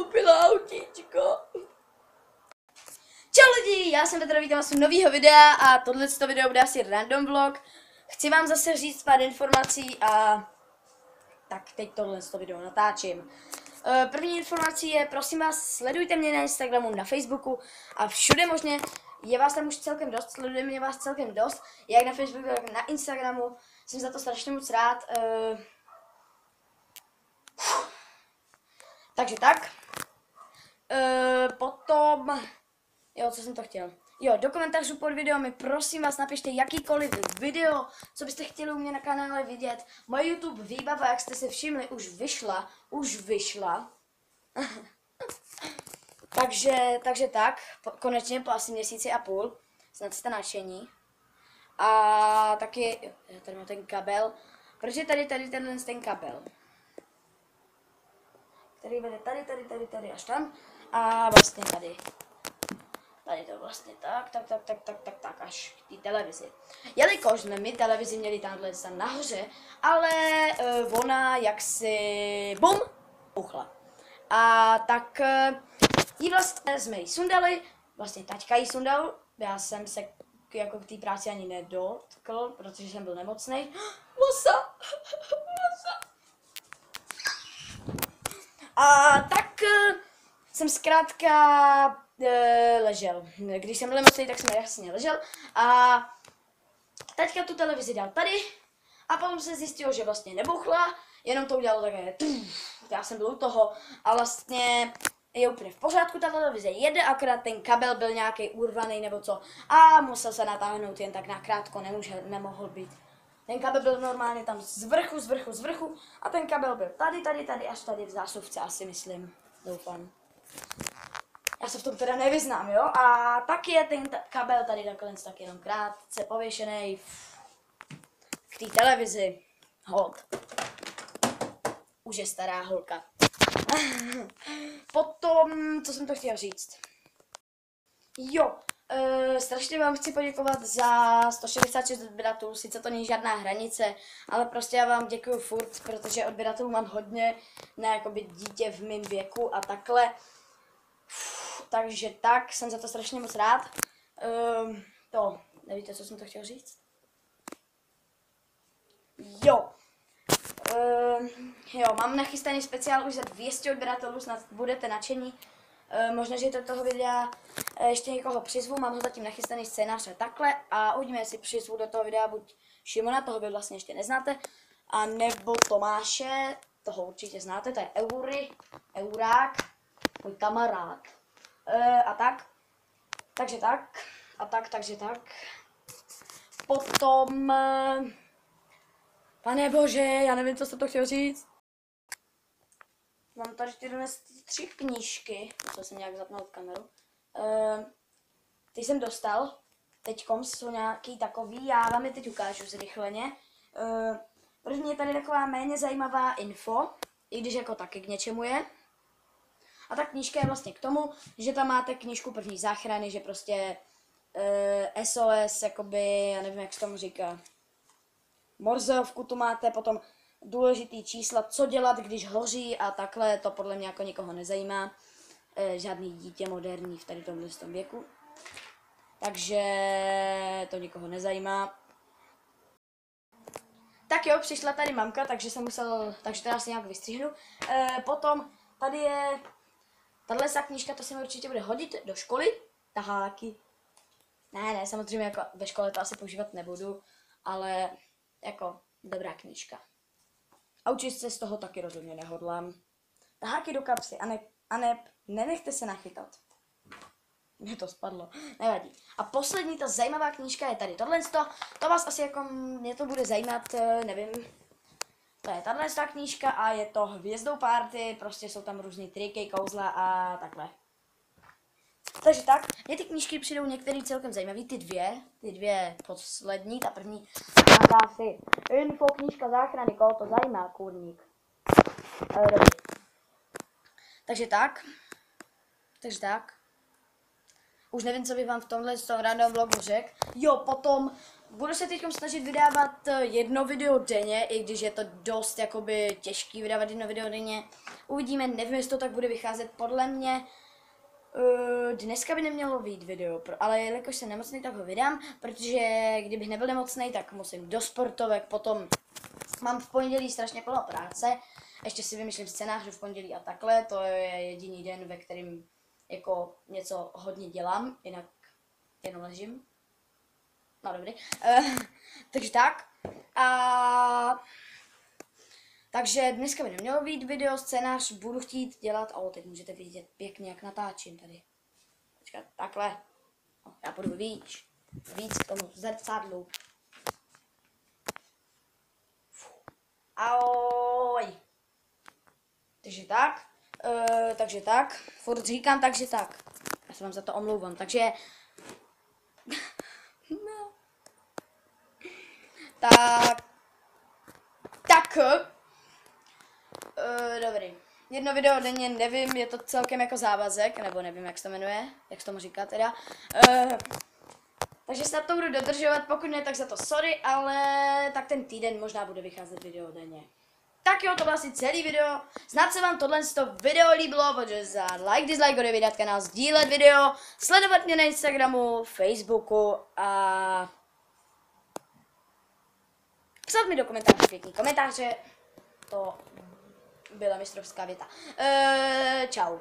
koupila autíčko. Čau lidi, já jsem Petra, vítám vás u nového videa a tohleto video bude asi random vlog. Chci vám zase říct pár informací a tak teď tohleto video natáčím. První informací je, prosím vás, sledujte mě na Instagramu, na Facebooku a všude možně. Je vás tam už celkem dost, sleduje mě vás celkem dost, jak na Facebooku, tak na Instagramu. Jsem za to strašně moc rád. Takže tak. Potom, jo, co jsem to chtěl. Jo, do komentářů pod video mi prosím vás napište jakýkoliv video, co byste chtěli u mě na kanále vidět. Moje YouTube výbava, jak jste si všimli, už vyšla. takže tak, konečně po asi měsíci a půl, snad jste nadšení. A taky, jo, tady mám ten kabel, proč je tady ten kabel? Který vede tady až tam a vlastně tady to vlastně tak až k té televizi. Jelikož jsme my televizi měli tamhle nahoře, ale ona jaksi bum, uchla. A tak jí vlastně jsme ji sundali, vlastně taťka ji sundal, já jsem se jako k té práci ani nedotkl, protože jsem byl nemocnej. Vosa! A tak jsem zkrátka ležel. Když jsem byl nemocný, tak jsem jasně ležel. A taťka tu televizi dal tady. A potom se zjistilo, že vlastně nebuchla. Jenom to udělalo také. Já jsem byl u toho. A vlastně je úplně v pořádku, ta televize jede, akorát ten kabel byl nějaký urvaný nebo co. A musel se natáhnout jen tak nakrátko, nemohl být. Ten kabel byl normálně tam z vrchu a ten kabel byl tady, až tady v zásuvce, asi myslím, doufám. Já se v tom teda nevyznám, jo? A tak je ten kabel tady takhle tak jenom krátce pověšený k té televizi. Hold. Už je stará holka. Potom, co jsem to chtěl říct? Jo. Strašně vám chci poděkovat za 166 odběratelů, sice to není žádná hranice, ale prostě já vám děkuju furt, protože odběratelů mám hodně, na jakoby dítě v mém věku a takhle. Takže tak, jsem za to strašně moc rád. Nevíte, co jsem to chtěl říct? Jo. Jo, mám nachystaný speciál už za 200 odběratelů, snad budete nadšení. Možná, že do toho videa ještě někoho přizvu, mám ho zatím nachystaný scénář a takhle a uvidíme, jestli přizvu do toho videa buď Šimona, toho vy vlastně ještě neznáte, a nebo Tomáše, toho určitě znáte, to je Eurák, můj kamarád. A tak, takže tak. Potom, pane bože, já nevím, co jsem to chtěl říct. Mám tady 3 knížky, musel jsem nějak zapnout kameru. Ty jsem dostal, teďkom jsou nějaký takový, já vám je teď ukážu zrychleně. První je tady taková méně zajímavá info, i když jako taky k něčemu je. A ta knížka je vlastně k tomu, že tam máte knížku první záchrany, že prostě SOS, jakoby, já nevím, jak se tomu říká, Morzeovku tu máte, potom důležitý čísla, co dělat, když hoří a takhle, to podle mě jako nikoho nezajímá. Žádný dítě moderní v tady tomhle věku. Takže to nikoho nezajímá. Tak jo, přišla tady mamka, takže teda se nějak vystřihnu. Potom tady je tahle knížka, to se mi určitě bude hodit do školy. Taháky. Ne, samozřejmě jako ve škole to asi používat nebudu, ale jako dobrá knížka. A učit se z toho taky rozhodně nehodlám. Taháky do kapsy a nenechte se nachytat. Mně to spadlo, nevadí. A poslední, ta zajímavá knížka je tady tohle. To vás asi jako, mě to bude zajímat, nevím. To je tahle knížka a je to Hvězdou party, prostě jsou tam různý triky, kouzla a takhle. Takže tak, mě ty knížky přijdou některý celkem zajímavý, ty dvě poslední, ta první má asi info, knížka záchrany, koho to zajímá, kurník. Takže tak. Už nevím, co bych vám v tomhle random vlogu řekl. Jo, potom budu se teď snažit vydávat jedno video denně, i když je to dost jakoby těžký vydávat jedno video denně. Uvidíme, nevím, jestli to tak bude vycházet. Podle mě dneska by nemělo vyjít video, ale jelikož jsem nemocný, tak ho vydám, protože kdybych nebyl nemocný, tak musím do sportovek, potom mám v pondělí strašně plno práce, ještě si vymýšlím scénář v pondělí a takhle, to je jediný den, ve kterým jako něco hodně dělám, jinak jenom ležím. No dobrý. Takže tak. Takže dneska by nemělo být video, scénář budu chtít dělat. Teď můžete vidět pěkně, jak natáčím tady. Počkat, takhle. Já půjdu víc k tomu zrcadlu. Ahoj. Takže tak. Furt říkám takže tak. Já se vám za to omlouvám, takže... No. Tak. Dobrý. Jedno video denně, nevím, je to celkem jako závazek, nebo nevím, jak se to jmenuje, jak se tomu říká teda. Takže snad to budu dodržovat, pokud ne, tak za to sorry, ale tak ten týden možná bude vycházet video denně. Tak jo, to bylo asi celý video. Snad se vám tohle video líbilo, protože za like, dislike, odebírat kanál, sdílet video, sledovat mě na Instagramu, Facebooku a psat mi do komentářů pěkný komentáře. To byla mistrovská věta. Čau.